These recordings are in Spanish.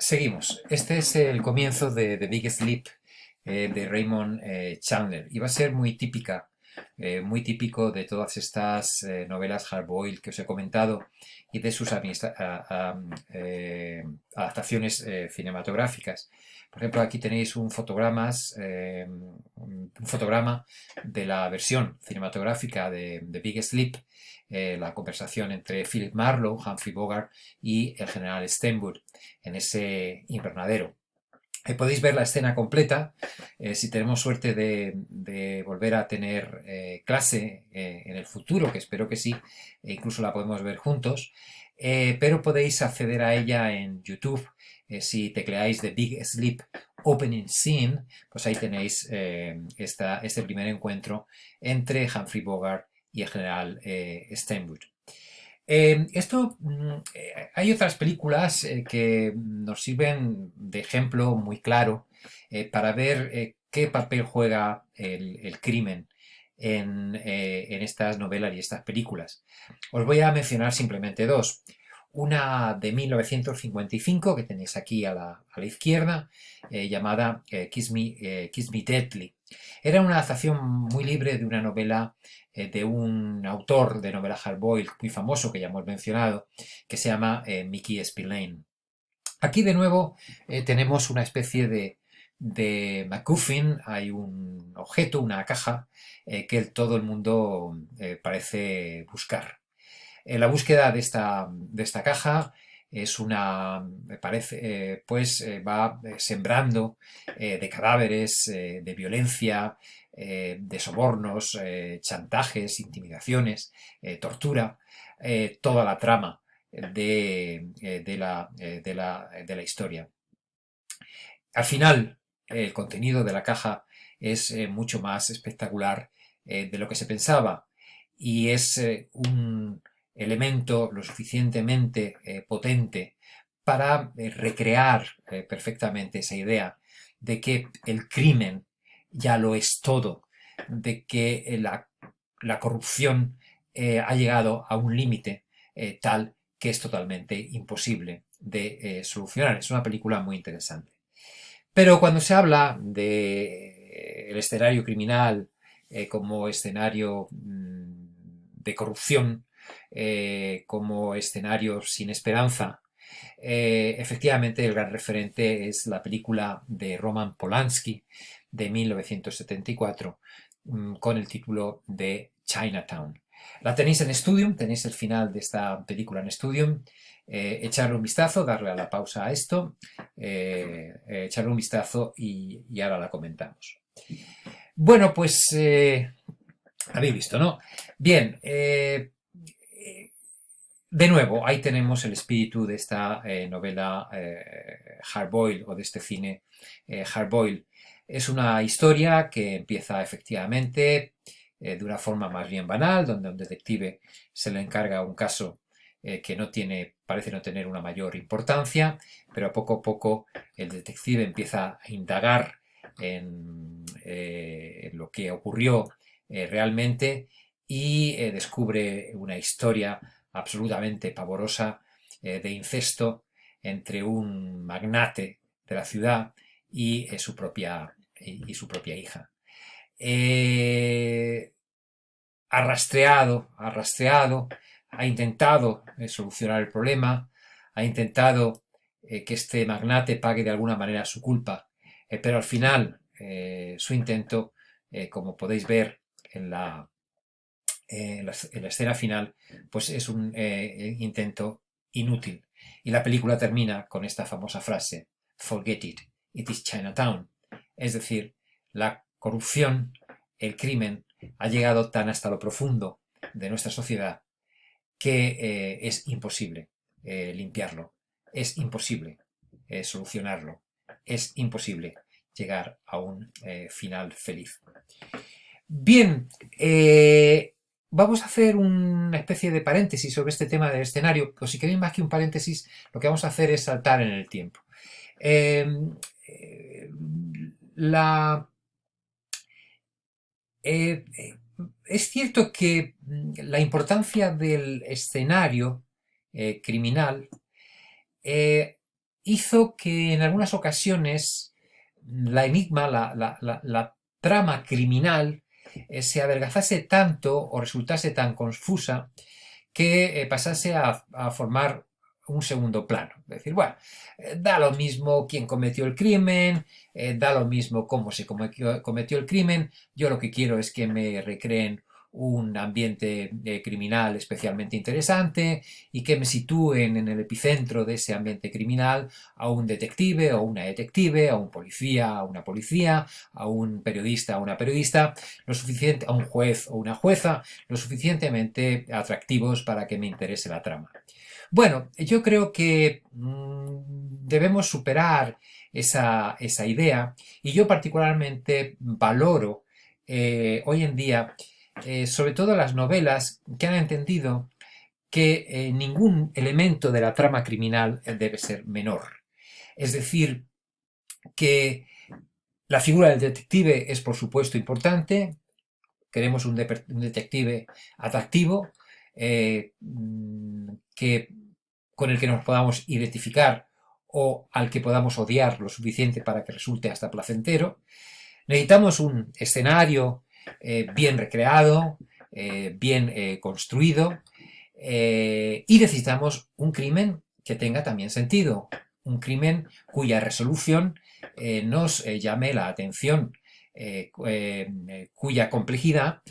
Seguimos. Este es el comienzo de The Big Sleep de Raymond Chandler. Y va a ser muy típica, muy típico de todas estas novelas hardboiled que os he comentado y de sus adaptaciones cinematográficas. Por ejemplo, aquí tenéis un fotograma de la versión cinematográfica de The Big Sleep, la conversación entre Philip Marlowe, Humphrey Bogart y el general Stenwood en ese invernadero. Podéis ver la escena completa si tenemos suerte de volver a tener clase en el futuro, que espero que sí, e incluso la podemos ver juntos, pero podéis acceder a ella en YouTube. Si tecleáis The Big Sleep Opening Scene, pues ahí tenéis este primer encuentro entre Humphrey Bogart y el general Stenwood. Hay otras películas que nos sirven de ejemplo muy claro para ver qué papel juega el crimen en estas novelas y estas películas. Os voy a mencionar simplemente dos. Una de 1955, que tenéis aquí a la izquierda, llamada Kiss Me Deadly. Era una adaptación muy libre de una novela de un autor de novela hardboiled muy famoso que ya hemos mencionado, que se llama Mickey Spillane. Aquí de nuevo tenemos una especie de MacGuffin, hay un objeto, una caja, que todo el mundo parece buscar. La búsqueda de esta caja es me parece, va sembrando de cadáveres, de violencia, de sobornos, chantajes, intimidaciones, tortura, toda la trama de la historia. Al final, el contenido de la caja es mucho más espectacular de lo que se pensaba y es un elemento lo suficientemente potente para recrear perfectamente esa idea de que el crimen ya lo es todo, de que la corrupción ha llegado a un límite tal que es totalmente imposible de solucionar. Es una película muy interesante. Pero cuando se habla de el escenario criminal como escenario de corrupción, como escenario sin esperanza, efectivamente el gran referente es la película de Roman Polanski de 1974 con el título de Chinatown. La tenéis en Studium, tenéis el final de esta película en Studium. Echarle un vistazo, darle a la pausa a esto, echarle un vistazo y ahora la comentamos. Bueno, pues habéis visto, ¿no? Bien, de nuevo, ahí tenemos el espíritu de esta novela hardboiled o de este cine hardboiled. Es una historia que empieza efectivamente de una forma más bien banal, donde a un detective se le encarga un caso que parece no tener una mayor importancia, pero poco a poco el detective empieza a indagar en lo que ocurrió realmente y descubre una historia absolutamente pavorosa de incesto entre un magnate de la ciudad y su propia hija. Ha rastreado, ha intentado solucionar el problema, ha intentado que este magnate pague de alguna manera su culpa, pero al final su intento, como podéis ver en la escena final, pues es un intento inútil. Y la película termina con esta famosa frase: Forget it, it is Chinatown. Es decir, la corrupción, el crimen, ha llegado tan hasta lo profundo de nuestra sociedad que es imposible limpiarlo, es imposible solucionarlo, es imposible llegar a un final feliz. Bien, vamos a hacer una especie de paréntesis sobre este tema del escenario, o si queréis más que un paréntesis, lo que vamos a hacer es saltar en el tiempo. Eh, eh, la, eh, es cierto que la importancia del escenario criminal hizo que en algunas ocasiones la enigma, la trama criminal, se adelgazase tanto o resultase tan confusa que pasase a formar un segundo plano. Es decir, bueno, da lo mismo quién cometió el crimen, da lo mismo cómo se cometió el crimen, yo lo que quiero es que me recreen un ambiente criminal especialmente interesante y que me sitúen en el epicentro de ese ambiente criminal a un detective o una detective, a un policía, a una policía, a un periodista, a una periodista, lo suficiente, a un juez o una jueza, lo suficientemente atractivos para que me interese la trama. Bueno, yo creo que debemos superar esa idea y yo particularmente valoro hoy en día sobre todo las novelas que han entendido que ningún elemento de la trama criminal debe ser menor. Es decir, que la figura del detective es por supuesto importante, queremos un detective atractivo, que, con el que nos podamos identificar o al que podamos odiar lo suficiente para que resulte hasta placentero. Necesitamos un escenario bien recreado, bien construido, y necesitamos un crimen que tenga también sentido, un crimen cuya resolución nos llame la atención, cuya complejidad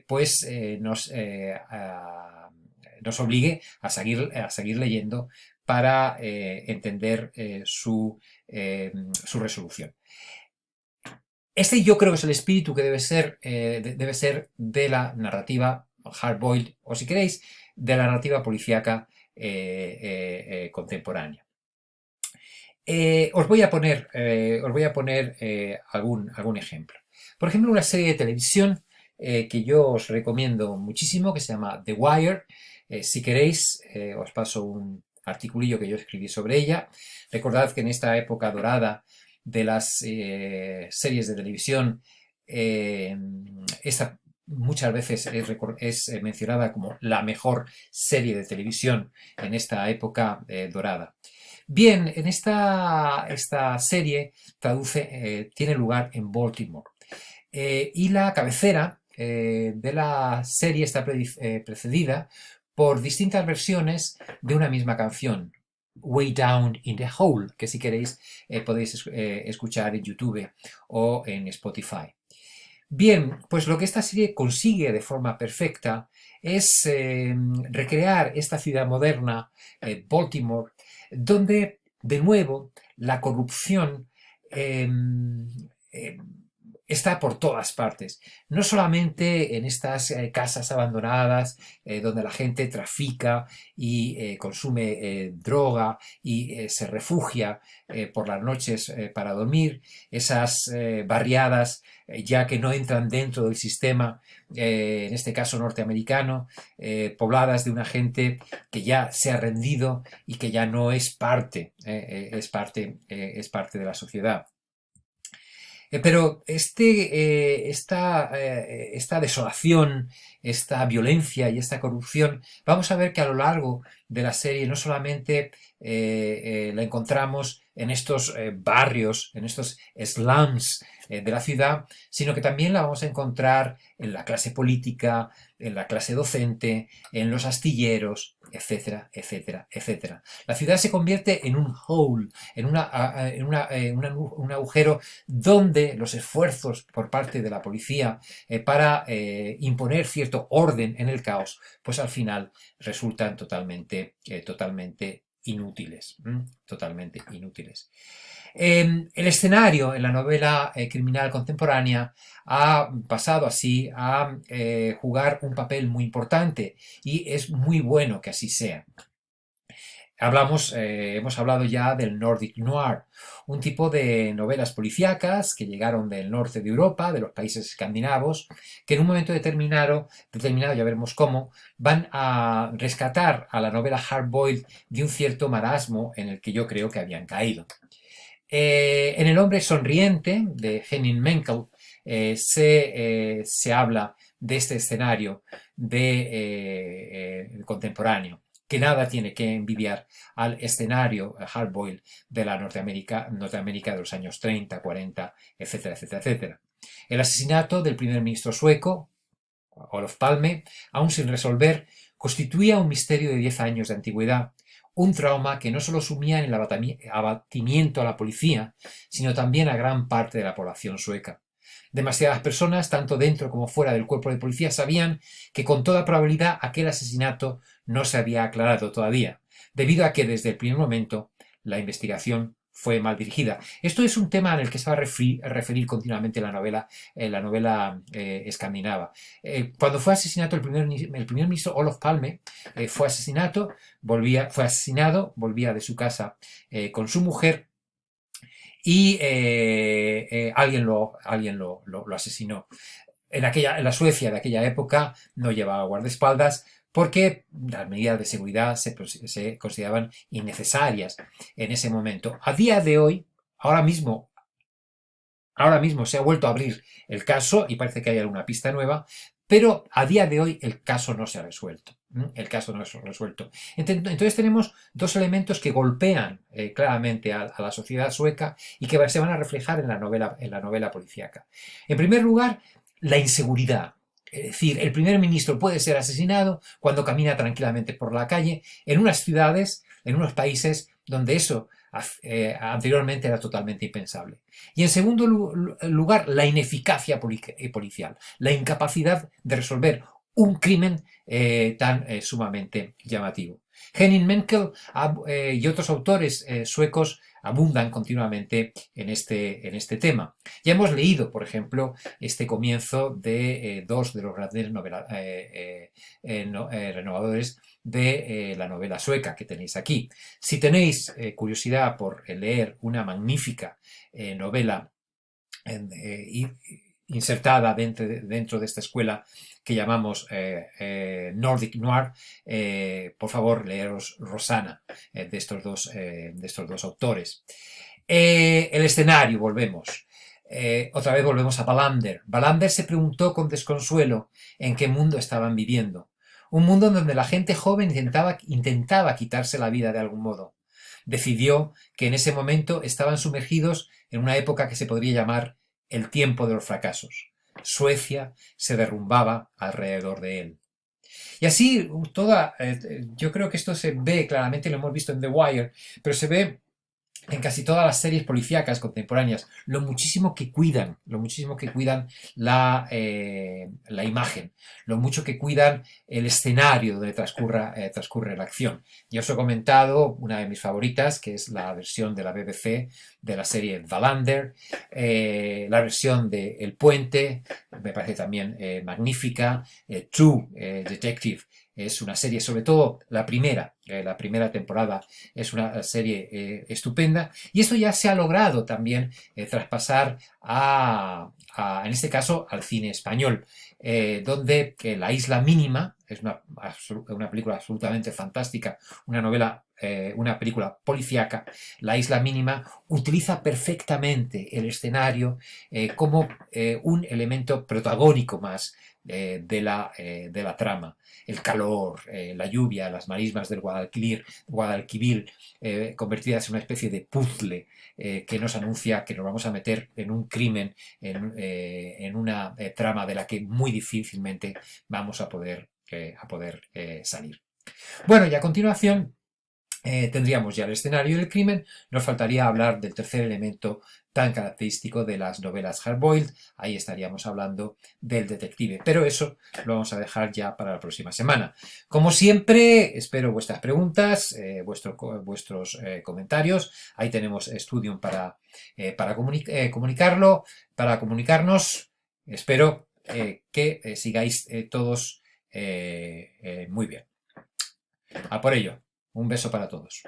pues nos obligue a seguir leyendo para entender su resolución. Este yo creo que es el espíritu que debe ser de la narrativa hard-boiled, o si queréis, de la narrativa policíaca contemporánea. Os voy a poner algún ejemplo. Por ejemplo, una serie de televisión que yo os recomiendo muchísimo, que se llama The Wire. Si queréis, os paso un articulillo que yo escribí sobre ella. Recordad que en esta época dorada de las series de televisión, esta muchas veces es mencionada como la mejor serie de televisión en esta época dorada. Bien, en esta serie tiene lugar en Baltimore. Y la cabecera de la serie está precedida por distintas versiones de una misma canción, Way Down in the Hole, que si queréis podéis escuchar en YouTube o en Spotify. Bien, pues lo que esta serie consigue de forma perfecta es recrear esta ciudad moderna, Baltimore, donde de nuevo la corrupción eh, eh, está por todas partes. No solamente en estas casas abandonadas donde la gente trafica y consume droga y se refugia por las noches para dormir, esas barriadas ya que no entran dentro del sistema, en este caso norteamericano, pobladas de una gente que ya se ha rendido y que ya no es parte, es parte de la sociedad. Pero esta desolación, esta violencia y esta corrupción, vamos a ver que a lo largo de la serie no solamente la encontramos en estos barrios, en estos slums de la ciudad, sino que también la vamos a encontrar en la clase política, en la clase docente, en los astilleros, etcétera, etcétera, etcétera. La ciudad se convierte en un hole, un agujero donde los esfuerzos por parte de la policía para imponer cierto orden en el caos, pues al final resultan totalmente inútiles. Totalmente inútiles. El escenario en la novela criminal contemporánea ha pasado así a jugar un papel muy importante y es muy bueno que así sea. Hemos hablado ya del Nordic Noir, un tipo de novelas policíacas que llegaron del norte de Europa, de los países escandinavos, que en un momento determinado, ya veremos cómo, van a rescatar a la novela hard-boiled de un cierto marasmo en el que yo creo que habían caído. En El hombre sonriente, de Henning Mankell, se habla de este escenario contemporáneo. que nada tiene que envidiar al escenario hardboiled de la Norteamérica de los años 30, 40, etcétera, etcétera, etcétera. El asesinato del primer ministro sueco, Olof Palme, aún sin resolver, constituía un misterio de 10 años de antigüedad, un trauma que no solo sumía en el abatimiento a la policía, sino también a gran parte de la población sueca. Demasiadas personas, tanto dentro como fuera del cuerpo de policía, sabían que con toda probabilidad aquel asesinato no se había aclarado todavía, debido a que desde el primer momento la investigación fue mal dirigida. Esto es un tema en el que se va a referir continuamente la novela escandinava. Cuando fue asesinado el primer ministro Olof Palme, fue asesinado, volvía de su casa con su mujer y alguien lo asesinó. En la Suecia de aquella época no llevaba guardaespaldas porque las medidas de seguridad se consideraban innecesarias en ese momento. A día de hoy, ahora mismo se ha vuelto a abrir el caso y parece que hay alguna pista nueva, pero a día de hoy el caso no se ha resuelto. El caso no se ha resuelto. Entonces tenemos dos elementos que golpean claramente a la sociedad sueca y que se van a reflejar en la novela policíaca. En primer lugar, la inseguridad. Es decir, el primer ministro puede ser asesinado cuando camina tranquilamente por la calle en unas ciudades, en unos países donde eso anteriormente era totalmente impensable. Y en segundo lugar, la ineficacia policial, la incapacidad de resolver un crimen tan sumamente llamativo. Henning Menkel y otros autores suecos abundan continuamente en este tema. Ya hemos leído, por ejemplo, este comienzo de dos de los grandes renovadores de la novela sueca que tenéis aquí. Si tenéis curiosidad por leer una magnífica novela insertada dentro de esta escuela que llamamos Nordic Noir, por favor, leeros Rosanna de estos dos autores. El escenario, volvemos. Otra vez volvemos a Wallander. Wallander se preguntó con desconsuelo en qué mundo estaban viviendo. Un mundo donde la gente joven intentaba quitarse la vida de algún modo. Decidió que en ese momento estaban sumergidos en una época que se podría llamar el tiempo de los fracasos. Suecia se derrumbaba alrededor de él. Y así, yo creo que esto se ve claramente, lo hemos visto en The Wire, pero se ve en casi todas las series policíacas contemporáneas, lo muchísimo que cuidan la imagen, lo mucho que cuidan el escenario donde transcurre la acción. Ya os he comentado una de mis favoritas, que es la versión de la BBC de la serie Wallander, la versión de El Puente, me parece también magnífica, True Detective. Es una serie, sobre todo la primera temporada, es una serie estupenda. Y esto ya se ha logrado también traspasar en este caso, al cine español, donde La Isla Mínima es una película absolutamente fantástica, una película policíaca. La Isla Mínima utiliza perfectamente el escenario como un elemento protagónico más de la trama. El calor, la lluvia, las marismas del Guadalquivir, convertidas en una especie de puzzle que nos anuncia que nos vamos a meter en un crimen, en una trama de la que muy difícilmente vamos a poder salir. Bueno, y a continuación tendríamos ya el escenario del crimen, nos faltaría hablar del tercer elemento tan característico de las novelas hardboiled, ahí estaríamos hablando del detective, pero eso lo vamos a dejar ya para la próxima semana. Como siempre, espero vuestras preguntas, vuestros comentarios, ahí tenemos Studium para comunicarnos, espero que sigáis todos muy bien. A por ello. Un beso para todos.